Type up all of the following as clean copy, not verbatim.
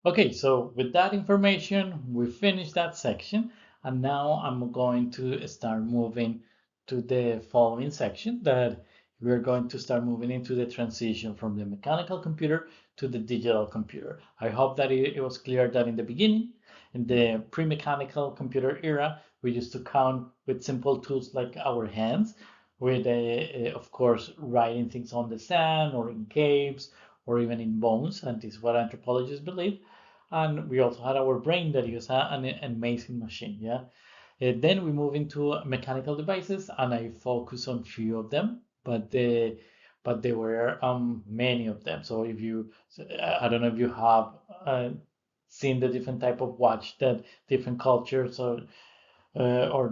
Okay, so with that information, we finished that section, and now I'm going to start moving to the following section that we're going to start moving into the transition from the mechanical computer to the digital computer. I hope that it was clear that in the beginning, in the pre-mechanical computer era, we used to count with simple tools like our hands, with, of course, writing things on the sand or in caves or even in bones, and this is what anthropologists believe. And we also had our brain that is an amazing machine. Yeah. Then we move into mechanical devices, and I focus on few of them, but there were many of them. So if you, I don't know if you have seen the different type of watch that different cultures or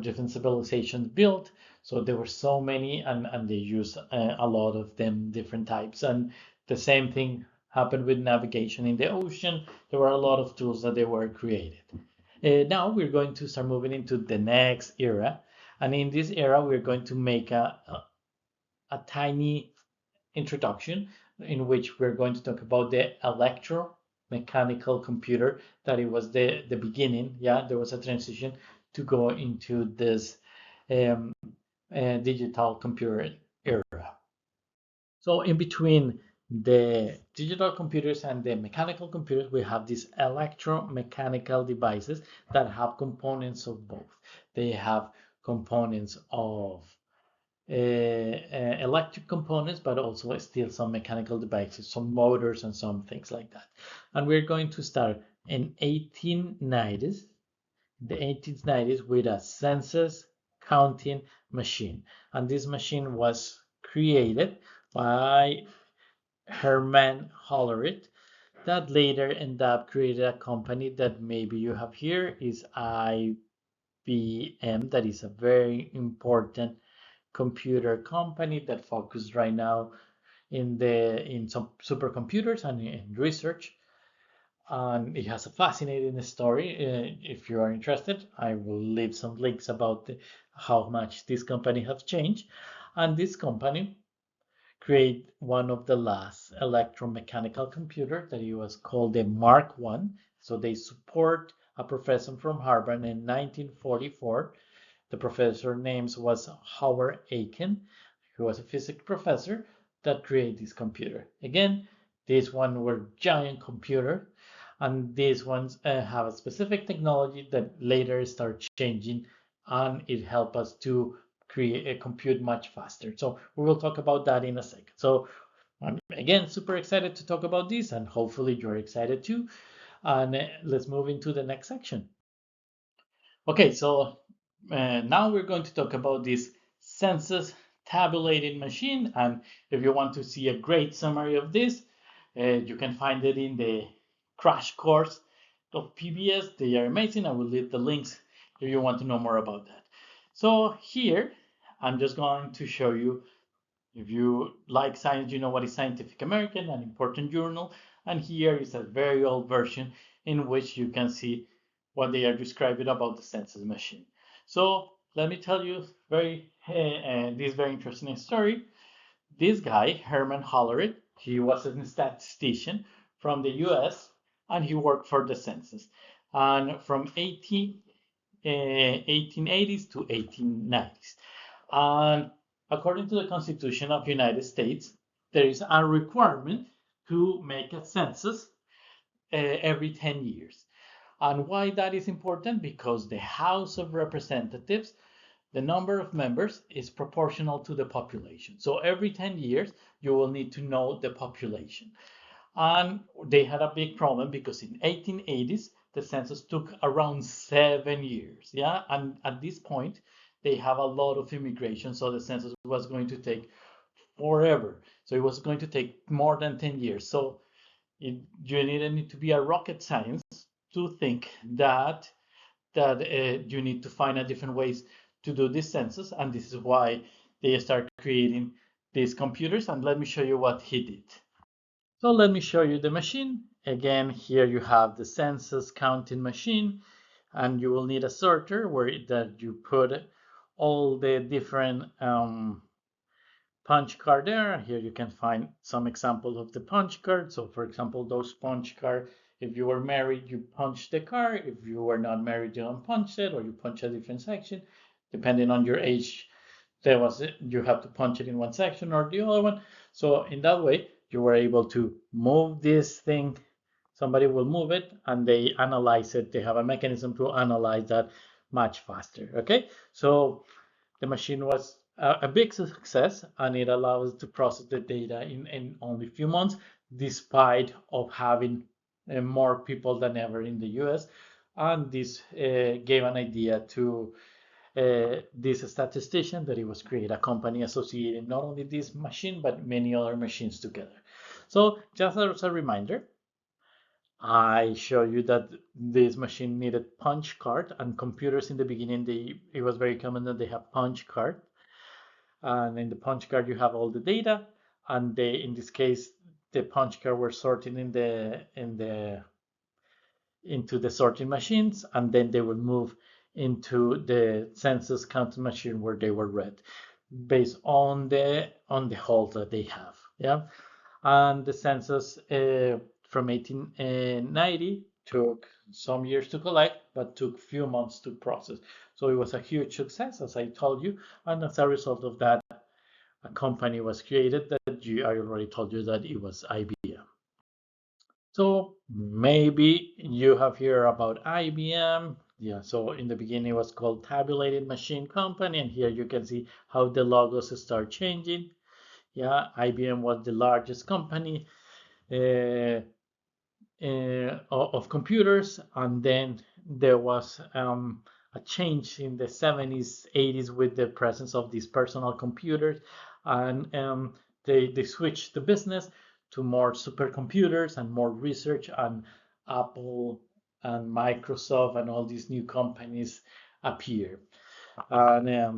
different civilizations built. So there were so many, and they used a lot of them, different types. And the same thing happened with navigation in the ocean. There were a lot of tools that they were created. Now we're going to start moving into the next era. And in this era, we're going to make a tiny introduction in which we're going to talk about the electromechanical computer, that it was the beginning. Yeah, there was a transition to go into this um, digital computer era. So in between the digital computers and the mechanical computers, we have these electromechanical devices that have components of both. They have components of electric components, but also still some mechanical devices, some motors and some things like that. And we're going to start in 1890s, the 1890s, with a census counting machine. And this machine was created by Herman Hollerith, that later ended up created a company that maybe you have here is IBM, that is a very important computer company that focuses right now in some supercomputers and in research. And it has a fascinating story. If you are interested, I will leave some links about how much this company has changed. And this company created one of the last electromechanical computer that it was called the Mark One. So they support a professor from Harvard in 1944. The professor names was Howard Aiken, who was a physics professor that created this computer. Again, these one were giant computer, and these ones have a specific technology that later start changing, and it helped us to create a compute much faster. So we will talk about that in a second. So I'm again super excited to talk about this, and hopefully you're excited too. And let's move into the next section. Okay, so now we're going to talk about this census tabulating machine. And if you want to see a great summary of this, you can find it in the crash course of PBS. They are amazing. I will leave the links if you want to know more about that. So here, I'm just going to show you, if you like science, you know what is Scientific American, an important journal. And here is a very old version in which you can see what they are describing about the census machine. So let me tell you this very interesting story. This guy, Herman Hollerith, he was a statistician from the US, and he worked for the census. And from 1880s to 1890s. And according to the Constitution of the United States, there is a requirement to make a census every 10 years. And why that is important? Because the House of Representatives, the number of members is proportional to the population. So every 10 years, you will need to know the population. And they had a big problem because in 1880s, the census took around 7 years. Yeah. And at this point, they have a lot of immigration. So the census was going to take forever. So it was going to take more than 10 years. So you need to be a rocket science to think that you need to find a different ways to do this census, and this is why they start creating these computers. And let me show you what he did. So let me show you the machine. Again, here you have the census counting machine, and you will need a sorter where that you put all the different punch card there. Here you can find some examples of the punch card. So for example, those punch card, If you were married, you punch the card. If you were not married, you don't punch it, or you punch a different section. Depending on your age, you have to punch it in one section or the other one. So in that way, you were able to move this thing. Somebody will move it and they analyze it. They have a mechanism to analyze that much faster. Okay, so the machine was a big success, and it allows us to process the data in only a few months, despite of having more people than ever in the US. And this gave an idea to this statistician that he was create a company associated not only this machine but many other machines together. So just as a reminder, I show you that this machine needed punch card, and computers in the beginning, it was very common that they have punch card, and in the punch card you have all the data, and in this case the punch card were sorted into the sorting machines, and then they would move into the census counting machine where they were read based on the holes that they have. Yeah, and the census from 1890 took some years to collect, but took few months to process. So it was a huge success, as I told you, and as a result of that, a company was created that I already told you that it was IBM. So maybe you have heard about IBM. Yeah, so in the beginning it was called Tabulated Machine Company, and here you can see how the logos start changing. Yeah, IBM was the largest company of computers, and then there was a change in the 70s, 80s with the presence of these personal computers, and they switched the business to more supercomputers and more research, and Apple and Microsoft and all these new companies appear. And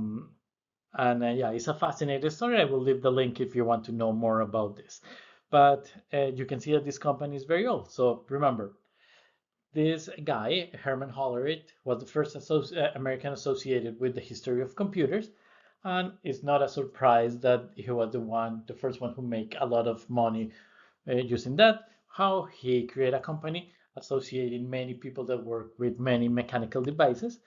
yeah, it's a fascinating story. I will leave the link if you want to know more about this. But you can see that this company is very old. So remember, this guy, Herman Hollerith, was the first American associated with the history of computers. And it's not a surprise that he was the first one who made a lot of money using that. How he created a company associating many people that work with many mechanical devices.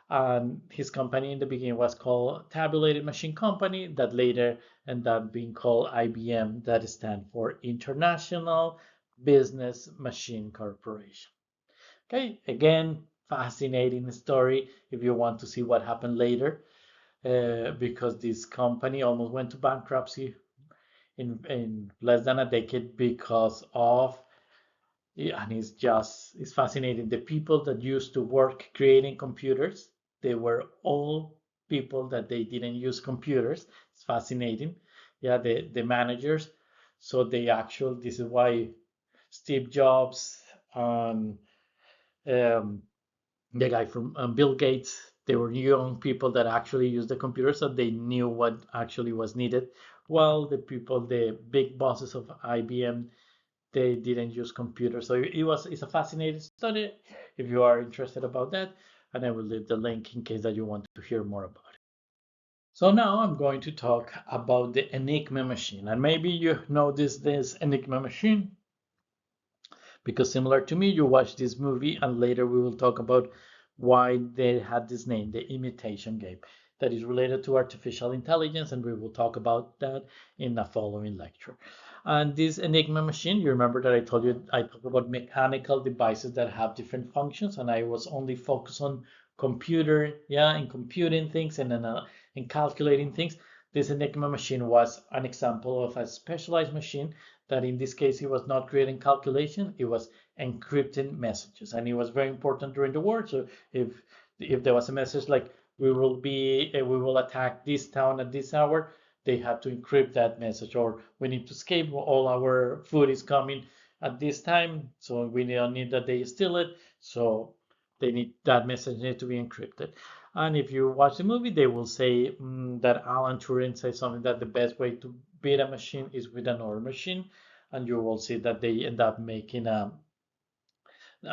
And his company in the beginning was called Tabulated Machine Company, that later ended up being called IBM, that stands for International Business Machine Corporation. Okay, again, fascinating story if you want to see what happened later, because this company almost went to bankruptcy in less than a decade because of, and it's fascinating. The people that used to work creating computers, they were all people that they didn't use computers. It's fascinating. Yeah, the managers. So this is why Steve Jobs and the guy from Bill Gates, they were young people that actually used the computer, so they knew what actually was needed. While the big bosses of IBM, they didn't use computers. So it's a fascinating study if you are interested about that, and I will leave the link in case that you want to hear more about it. So now I'm going to talk about the Enigma machine, and maybe you know this Enigma machine because similar to me, you watch this movie, and later we will talk about why they had this name, the Imitation Game, that is related to artificial intelligence, and we will talk about that in the following lecture. And this Enigma machine, you remember that I told you I talk about mechanical devices that have different functions, and I was only focused on computer, yeah, and computing things and in calculating things. This Enigma machine was an example of a specialized machine that in this case it was not creating calculation, it was encrypting messages, and it was very important during the war. So if there was a message like we will attack this town at this hour, they had to encrypt that message, or we need to escape, all our food is coming at this time, so we don't need that they steal it, so that message need to be encrypted. And if you watch the movie, they will say that Alan Turing says something that the best way to beat a machine is with another machine, and you will see that they end up making a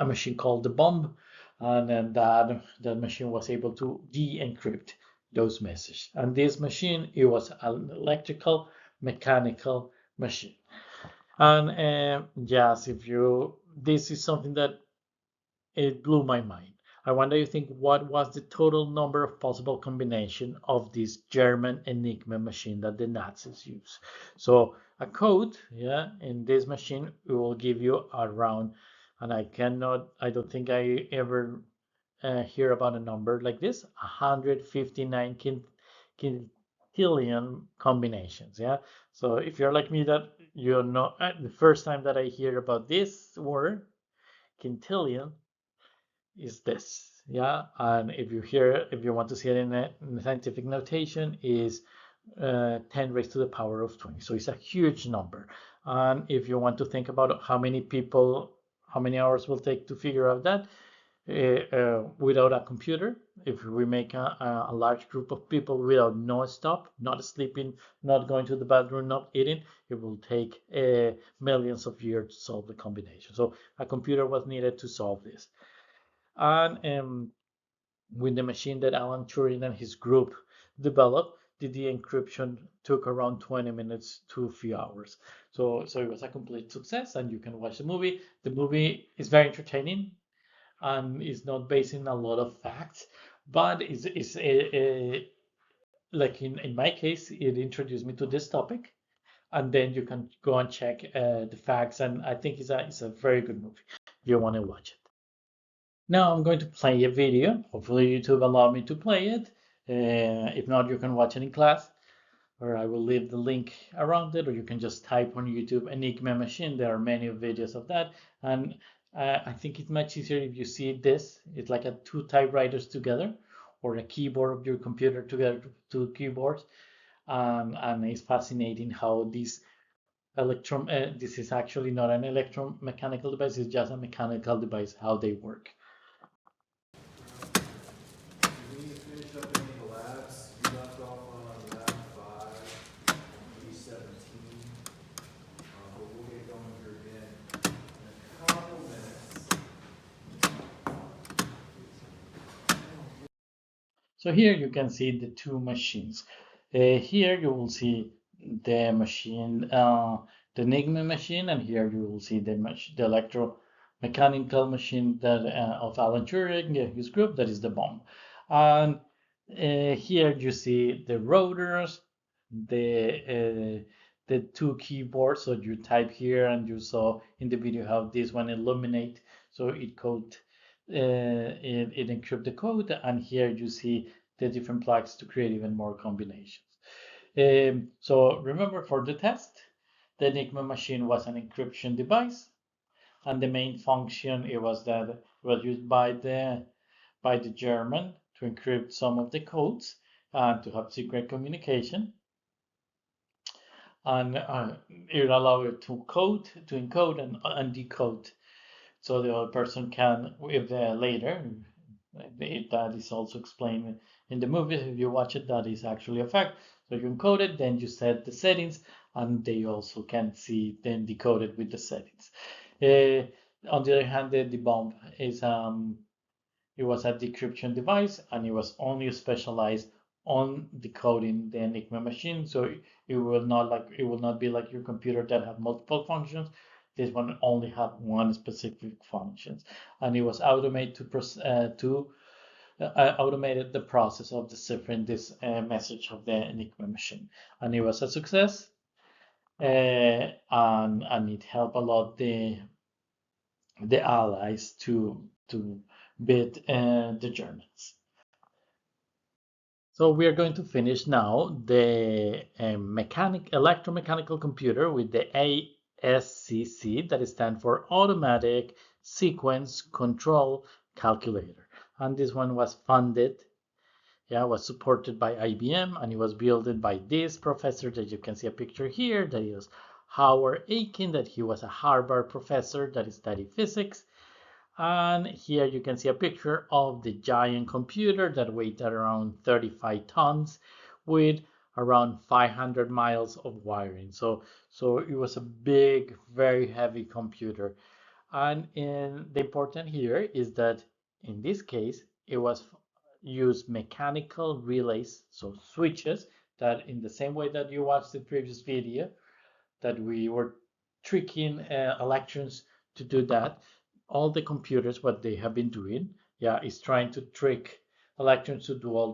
machine called the bomb, and then that machine was able to de-encrypt those messages. And this machine, it was an electrical mechanical machine. And yes, if you this is something that it blew my mind. I wonder you think what was the total number of possible combination of this German Enigma machine that the Nazis use. So a code, yeah, in this machine it will give you around, and I don't think I ever hear about a number like this, 159 quintillion combinations. Yeah. So if you're like me, that you know, the first time that I hear about this word, quintillion, is this. Yeah. And if you want to see it in a scientific notation, is 10 raised to the power of 20. So it's a huge number. And if you want to think about how many people, how many hours will take to figure out that, without a computer, if we make a large group of people without no stop, not sleeping, not going to the bathroom, not eating, it will take millions of years to solve the combination. So a computer was needed to solve this. And with the machine that Alan Turing and his group developed, the encryption took around 20 minutes to a few hours. So it was a complete success, and you can watch the movie. The movie is very entertaining and is not based in a lot of facts, but is like in my case, it introduced me to this topic, and then you can go and check the facts, and I think it's a very good movie. You want to watch it. Now I'm going to play a video. Hopefully YouTube allow me to play it. If not, you can watch it in class, or I will leave the link around it, or you can just type on YouTube Enigma machine. There are many videos of that, and I think it's much easier if you see this. It's like a two typewriters together, or a keyboard of your computer together, two keyboards, and it's fascinating how this this is actually not an electromechanical device. It's just a mechanical device. How they work. We finish up any of the labs. We left off on lab 5, E17. But we'll get going here again in a couple minutes. So here you can see the two machines. Here you will see the machine, the Enigma machine, and here you will see the electromechanical machine that of Alan Turing, his group, that is the bomb. And here you see the rotors, the two keyboards. So you type here, and you saw in the video how this one illuminate, so it encrypt the code, and here you see the different plugs to create even more combinations. So remember, for the test, the Enigma machine was an encryption device, and the main function it was used by the German to encrypt some of the codes and to have secret communication, and it allowed it to encode and decode, so the other person can, if later, that is also explained in the movie. If you watch it, that is actually a fact. So you encode it, then you set the settings, and they also can see then decode it with the settings. On the other hand, the bomb is it was a decryption device, and it was only specialized on decoding the Enigma machine. So it will not be like your computer that have multiple functions. This one only had one specific function, and it was automated the process of deciphering this message of the Enigma machine, and it was a success. And it helped a lot the Allies to beat the Germans. So we are going to finish now the electromechanical computer with the ASCC, that stands for Automatic Sequence Control Calculator. And this one was funded, was supported by IBM, and it was built by this professor that you can see a picture here, that is Howard Aiken, that he was a Harvard professor that studied physics. And here you can see a picture of the giant computer that weighed around 35 tons with around 500 miles of wiring. So it was a big, very heavy computer. And the important here is that in this case, it was used mechanical relays, so switches, that in the same way that you watched the previous video, that we were tricking electrons to do that, all the computers, what they have been doing, is trying to trick electrons to do all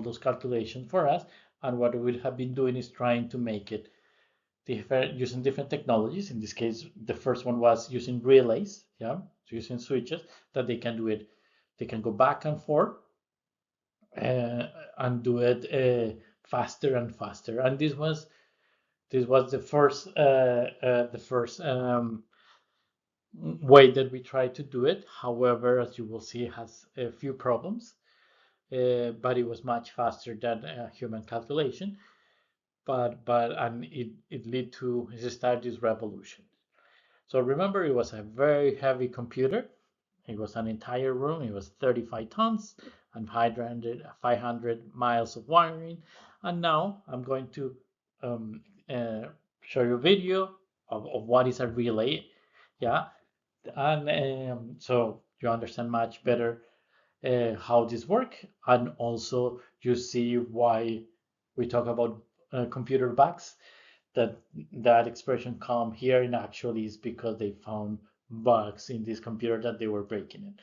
those calculations for us. And what we have been doing is trying to make it using different technologies. In this case, the first one was using relays, so using switches that they can do it. They can go back and forth and do it faster and faster. And this was the first way that we tried to do it. However, as you will see, it has a few problems, but it was much faster than human calculation. And it led to start this revolution. So remember, it was a very heavy computer. It was an entire room. It was 35 tons and 500 miles of wiring. And now I'm going to show you a video of what is a relay. And so you understand much better how this works, and also you see why we talk about computer bugs. That expression come here, and actually is because they found bugs in this computer that they were breaking it.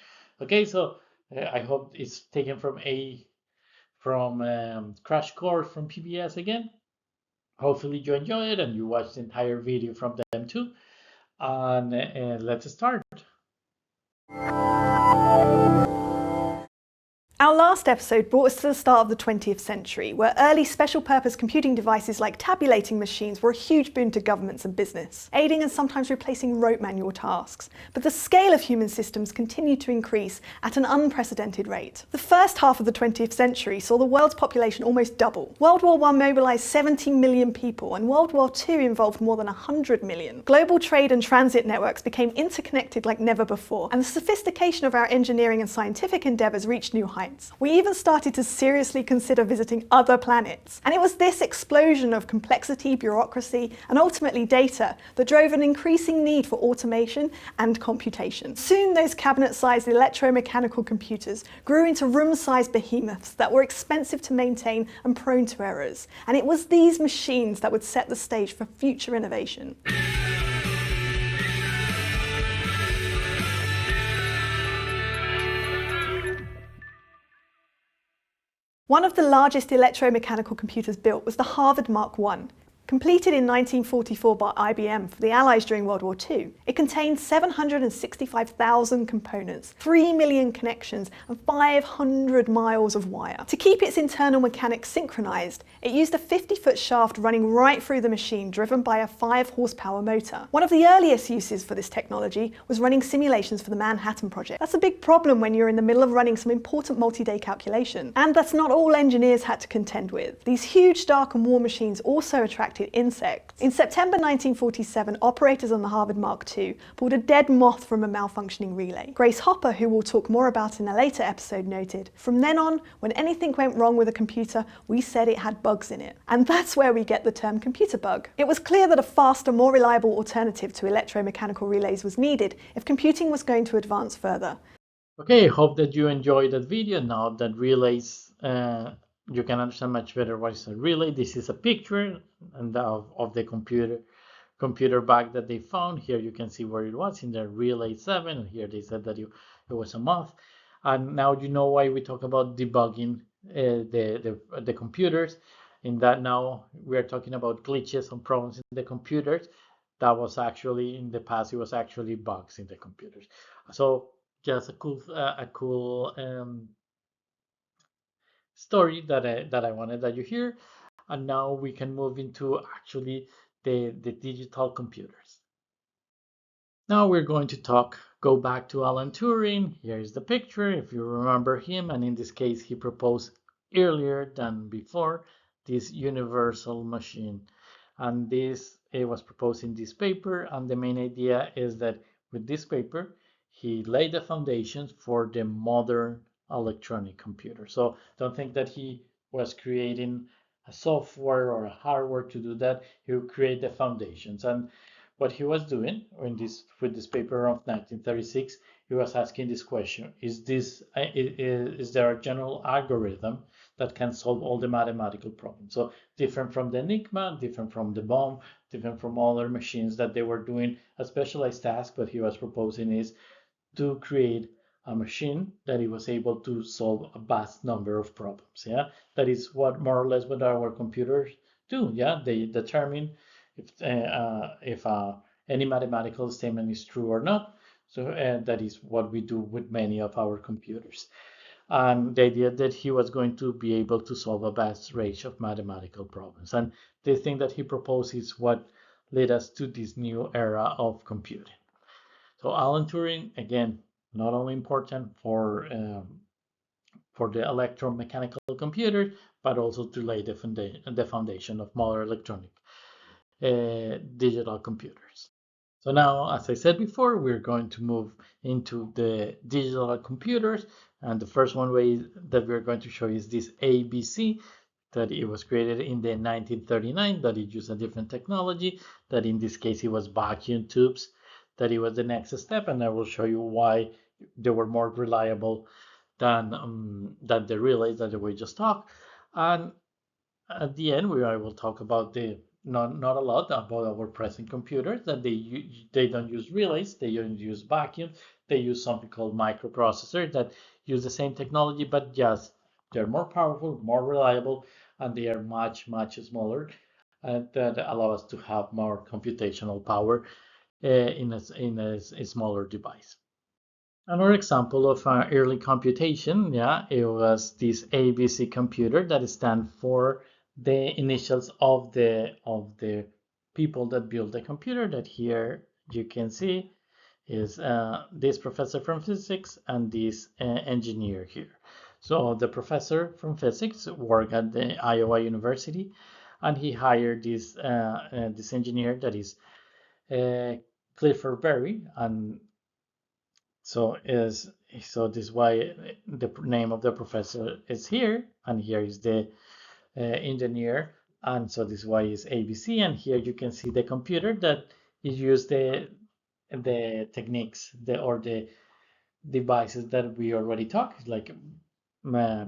Okay, so I hope it's taken from Crash Course from PBS again. Hopefully you enjoy it and you watch the entire video from them too. And let's start. Our last episode brought us to the start of the 20th century, where early special-purpose computing devices like tabulating machines were a huge boon to governments and business, aiding and sometimes replacing rote manual tasks. But the scale of human systems continued to increase at an unprecedented rate. The first half of the 20th century saw the world's population almost double. World War I mobilised 70 million people, and World War II involved more than 100 million. Global trade and transit networks became interconnected like never before, and the sophistication of our engineering and scientific endeavours reached new heights. We even started to seriously consider visiting other planets. And it was this explosion of complexity, bureaucracy, and ultimately data that drove an increasing need for automation and computation. Soon those cabinet-sized electromechanical computers grew into room-sized behemoths that were expensive to maintain and prone to errors. And it was these machines that would set the stage for future innovation. One of the largest electromechanical computers built was the Harvard Mark I. Completed in 1944 by IBM for the Allies during World War II, it contained 765,000 components, 3 million connections, and 500 miles of wire. To keep its internal mechanics synchronized, it used a 50-foot shaft running right through the machine, driven by a 5-horsepower motor. One of the earliest uses for this technology was running simulations for the Manhattan Project. That's a big problem when you're in the middle of running some important multi-day calculation. And that's not all engineers had to contend with. These huge dark and warm machines also attracted insects. In September 1947, operators on the Harvard Mark II pulled a dead moth from a malfunctioning relay. Grace Hopper, who we'll talk more about in a later episode, noted, "From then on, when anything went wrong with a computer, we said it had bugs in it." And that's where we get the term computer bug. It was clear that a faster, more reliable alternative to electromechanical relays was needed if computing was going to advance further. Okay, hope that you enjoyed that video. Now that relays, you can understand much better what is a relay. This is a picture of the computer bug that they found. Here you can see where it was in the relay 7. And here they said that it was a moth. And now you know why we talk about debugging the computers. In that now we are talking about glitches and problems in the computers. That was actually in the past. It was actually bugs in the computers. So just a cool story that I wanted that you hear. And now we can move into actually the digital computers. Now we're going to go back to Alan Turing. Here is the picture, if you remember him, and in this case he proposed earlier than before this universal machine. And this was proposed in this paper, and the main idea is that with this paper he laid the foundations for the modern electronic computer. So don't think that he was creating a software or a hardware to do that. He would create the foundations. And what he was doing with this paper of 1936, he was asking this question: is there a general algorithm that can solve all the mathematical problems. So different from the Enigma, different from the bomb, different from other machines that they were doing a specialized task. What he was proposing is to create a machine that it was able to solve a vast number of problems. Yeah, that is what more or less what our computers do. Yeah, they determine if any mathematical statement is true or not. So that is what we do with many of our computers. And the idea that he was going to be able to solve a vast range of mathematical problems. And the thing that he proposed is what led us to this new era of computing. So Alan Turing, again, not only important for the electromechanical computer, but also to lay the foundation of modern electronic digital computers. So now, as I said before, we're going to move into the digital computers. And the first one way that we're going to show is this ABC, that it was created in the 1939, that it used a different technology, that in this case it was vacuum tubes, that it was the next step, and I will show you why they were more reliable than the relays that we just talked. And at the end, I will talk about not a lot about our present computers, that they don't use relays, they don't use vacuum, they use something called microprocessors that use the same technology, but just they're more powerful, more reliable, and they are much smaller, and that allow us to have more computational power in a smaller device. Another example of early computation, yeah, it was this ABC computer that stands for the initials of the people that built the computer. That here you can see is this professor from physics and this engineer here. So the professor from physics worked at the Iowa University, and he hired this engineer that is Clifford Berry, and so this is why the name of the professor is here, and here is the engineer, and so this is why it's ABC. And here you can see the computer that is used the techniques or the devices that we already talked, like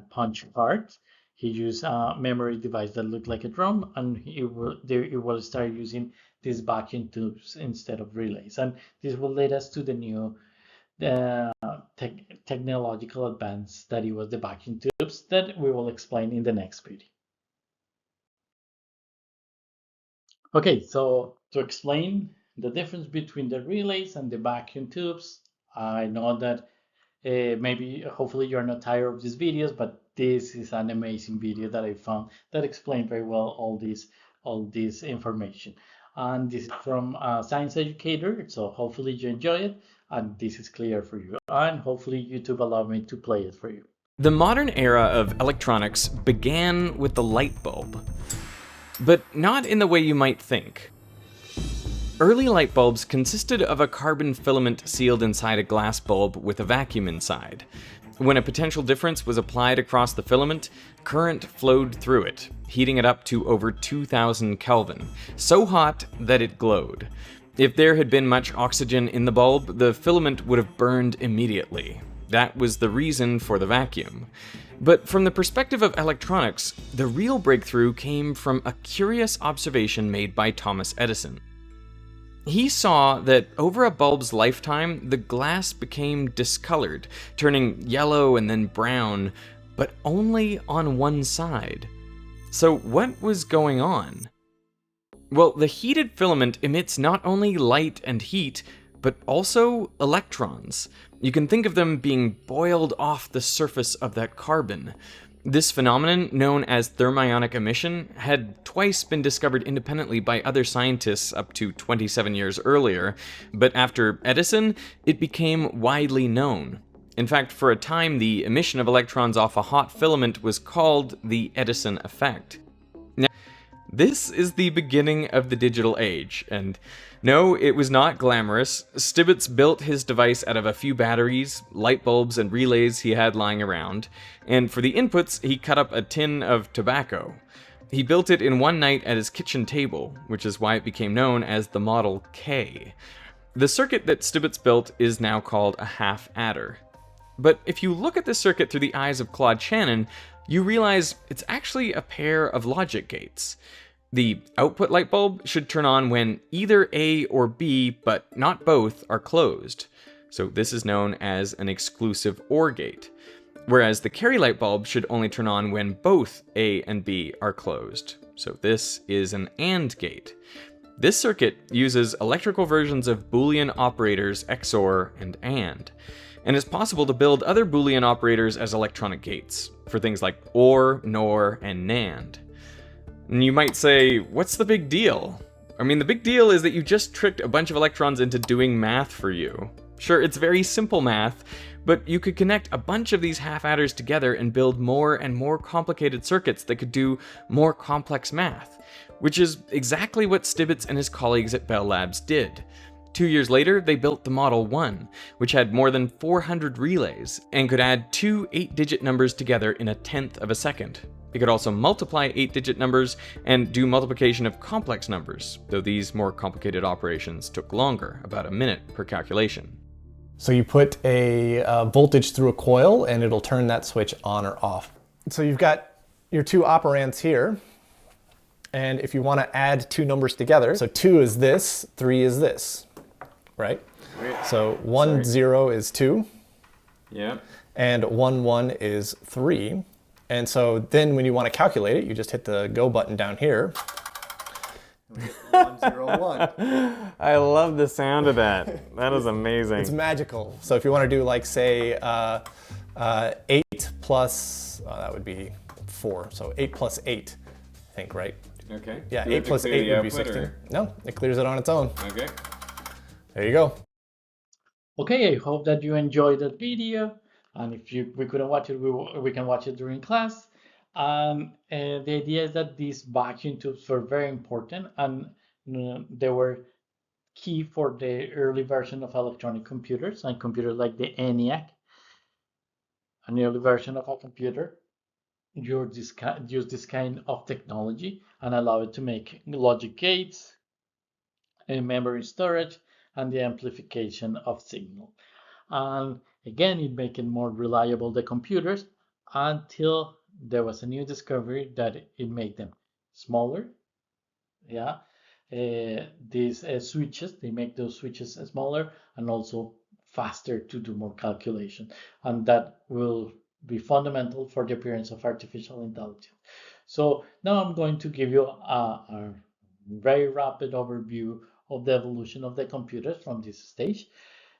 punch cards. He used a memory device that looked like a drum, and it will start using these vacuum tubes instead of relays, and this will lead us to the new technological advance that it was the vacuum tubes that we will explain in the next video. Okay, so to explain the difference between the relays and the vacuum tubes, I know that maybe hopefully you're not tired of these videos, but this is an amazing video that I found that explained very well all this information. And this is from a science educator, so hopefully you enjoy it and this is clear for you, and hopefully YouTube allow me to play it for you. The modern era of electronics began with the light bulb, but not in the way you might think. Early light bulbs consisted of a carbon filament sealed inside a glass bulb with a vacuum inside. When a potential difference was applied across the filament, current flowed through it, heating it up to over 2000 Kelvin, so hot that it glowed. If there had been much oxygen in the bulb, the filament would have burned immediately. That was the reason for the vacuum. But from the perspective of electronics, the real breakthrough came from a curious observation made by Thomas Edison. He saw that over a bulb's lifetime, the glass became discolored, turning yellow and then brown, but only on one side. So what was going on? Well, the heated filament emits not only light and heat, but also electrons. You can think of them being boiled off the surface of that carbon. This phenomenon, known as thermionic emission, had twice been discovered independently by other scientists up to 27 years earlier, but after Edison, it became widely known. In fact, for a time, the emission of electrons off a hot filament was called the Edison effect. Now, this is the beginning of the digital age, and no, it was not glamorous. Stibitz built his device out of a few batteries, light bulbs, and relays he had lying around, and for the inputs, he cut up a tin of tobacco. He built it in one night at his kitchen table, which is why it became known as the Model K. The circuit that Stibitz built is now called a half adder. But if you look at the circuit through the eyes of Claude Shannon, you realize it's actually a pair of logic gates. The output light bulb should turn on when either A or B, but not both, are closed. So this is known as an exclusive OR gate. Whereas the carry light bulb should only turn on when both A and B are closed. So this is an AND gate. This circuit uses electrical versions of Boolean operators XOR and AND. And it's possible to build other Boolean operators as electronic gates, for things like OR, NOR, and NAND. And you might say, what's the big deal? I mean, the big deal is that you just tricked a bunch of electrons into doing math for you. Sure, it's very simple math, but you could connect a bunch of these half-adders together and build more and more complicated circuits that could do more complex math, which is exactly what Stibitz and his colleagues at Bell Labs did. 2 years later, they built the Model 1, which had more than 400 relays and could add two 8-digit numbers together in a tenth of a second. It could also multiply 8-digit numbers and do multiplication of complex numbers, though these more complicated operations took longer, about a minute per calculation. So you put a voltage through a coil and it'll turn that switch on or off. So you've got your two operands here. And if you want to add two numbers together, so 2 is this, 3 is this, right? So 1, 0 is 2. Yeah. And 1, 1 is 3. And so then when you want to calculate it, you just hit the go button down here. And we get 1, 0, 1. I love the sound of that. That is amazing. It's magical. So if you want to do like say 8 plus, that would be 4. So 8 plus 8, I think, right? Okay. Yeah, 8 plus 8 would be 16. No, it clears it on its own. Okay. There you go. Okay, I hope that you enjoyed that video. And if we couldn't watch it, we can watch it during class. And the idea is that these vacuum tubes were very important, and they were key for the early version of electronic computers and computers like the ENIAC. An early version of a computer use this kind of technology and allow it to make logic gates, memory storage, and the amplification of signal. And again, it made it more reliable, the computers, until there was a new discovery that it made them smaller. Yeah, these switches, they make those switches smaller and also faster to do more calculation. And that will be fundamental for the appearance of artificial intelligence. So now I'm going to give you a very rapid overview of the evolution of the computers from this stage.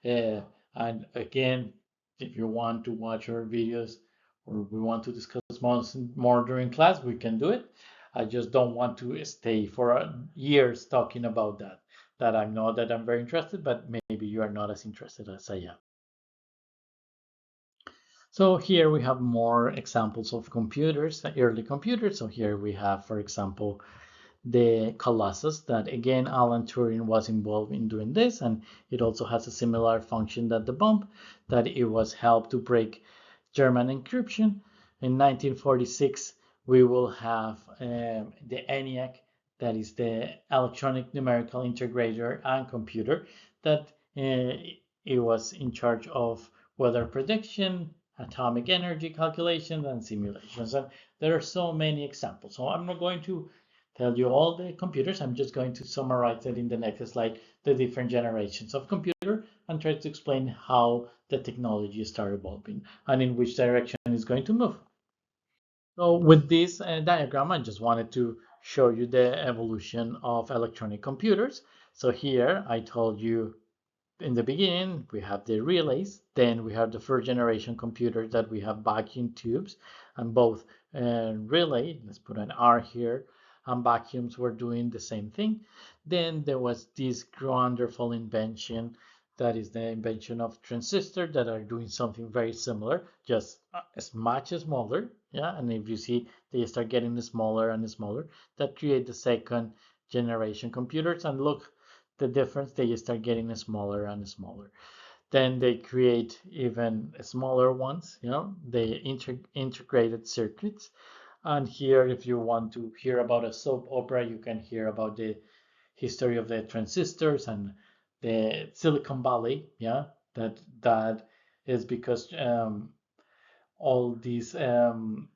And again, if you want to watch our videos or we want to discuss more during class, we can do it. I just don't want to stay for years talking about that I know that I'm very interested, but maybe you are not as interested as I am. So here we have more examples of computers, early computers. So here we have, for example, the Colossus, that again Alan Turing was involved in doing this, and it also has a similar function that the bomb, that it was helped to break German encryption. In 1946 we will have the ENIAC, that is the electronic numerical integrator and computer, that it was in charge of weather prediction, atomic energy calculations, and simulations. And there are so many examples, so I'm not going to tell you all the computers. I'm just going to summarize it in the next slide, the different generations of computer, and try to explain how the technology started evolving and in which direction it's going to move. So with this diagram, I just wanted to show you the evolution of electronic computers. So here I told you in the beginning we have the relays, then we have the first generation computers that we have vacuum tubes, and both relay, let's put an R here, and vacuums were doing the same thing. Then there was this wonderful invention, that is the invention of transistors, that are doing something very similar, just as much smaller. Yeah, and if you see, they start getting smaller and smaller. That create the second generation computers, and look the difference, they start getting smaller and smaller. Then they create even smaller ones, you know, the integrated circuits. And here, if you want to hear about a soap opera, you can hear about the history of the transistors and the Silicon Valley. Yeah, that is because all these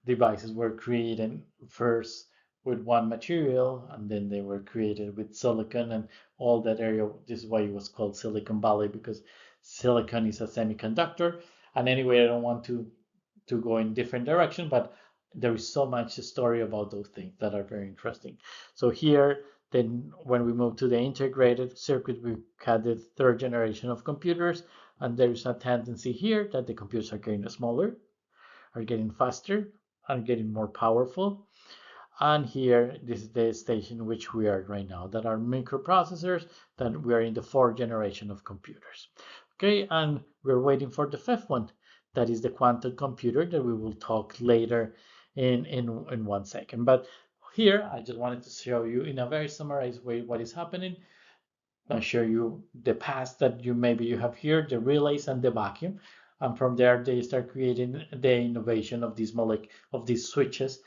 devices were created first with one material, and then they were created with silicon and all that area. This is why it was called Silicon Valley, because silicon is a semiconductor. And anyway, I don't want to go in different direction, but there is so much story about those things that are very interesting. So here, then when we move to the integrated circuit, we had the third generation of computers, and there is a tendency here that the computers are getting smaller, are getting faster, and getting more powerful. And here, this is the stage in which we are right now, that are microprocessors, that we are in the fourth generation of computers. Okay, and we're waiting for the fifth one. That is the quantum computer that we will talk later in 1 second. But here, I just wanted to show you in a very summarized way what is happening. I'll show you the past that maybe you have here, the relays and the vacuum. And from there, they start creating the innovation of these switches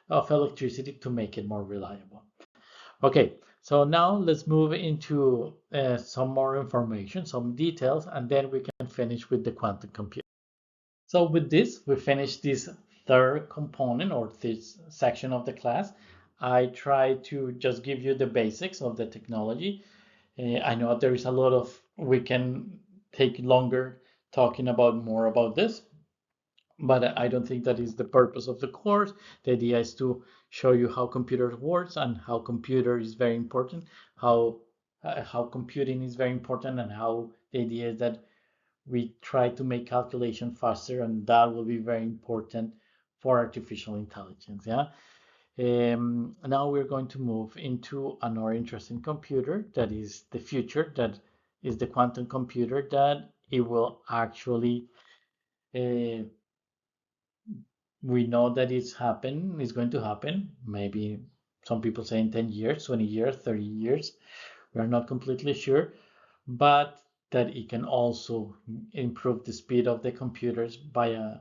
of electricity to make it more reliable. Okay, so now let's move into some more information, some details, and then we can finish with the quantum computer. So with this, we finish this third component or this section of the class. I try to just give you the basics of the technology. I know there is a lot of, we can take longer talking about more about this, but I don't think that is the purpose of the course. The idea is to show you how computers works and how computer is very important, how computing is very important, and how the idea is that we try to make calculation faster, and that will be very important for artificial intelligence. Yeah. Now we're going to move into another interesting computer that is the future, that is the quantum computer, that it will actually we know that it's going to happen. Maybe some people say in 10 years, 20 years, 30 years. We're not completely sure, but that it can also improve the speed of the computers by a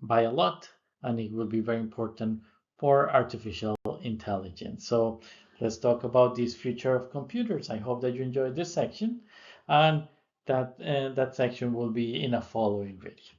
lot, and it will be very important for artificial intelligence. So let's talk about this future of computers. I hope that you enjoyed this section, and that section will be in a following video.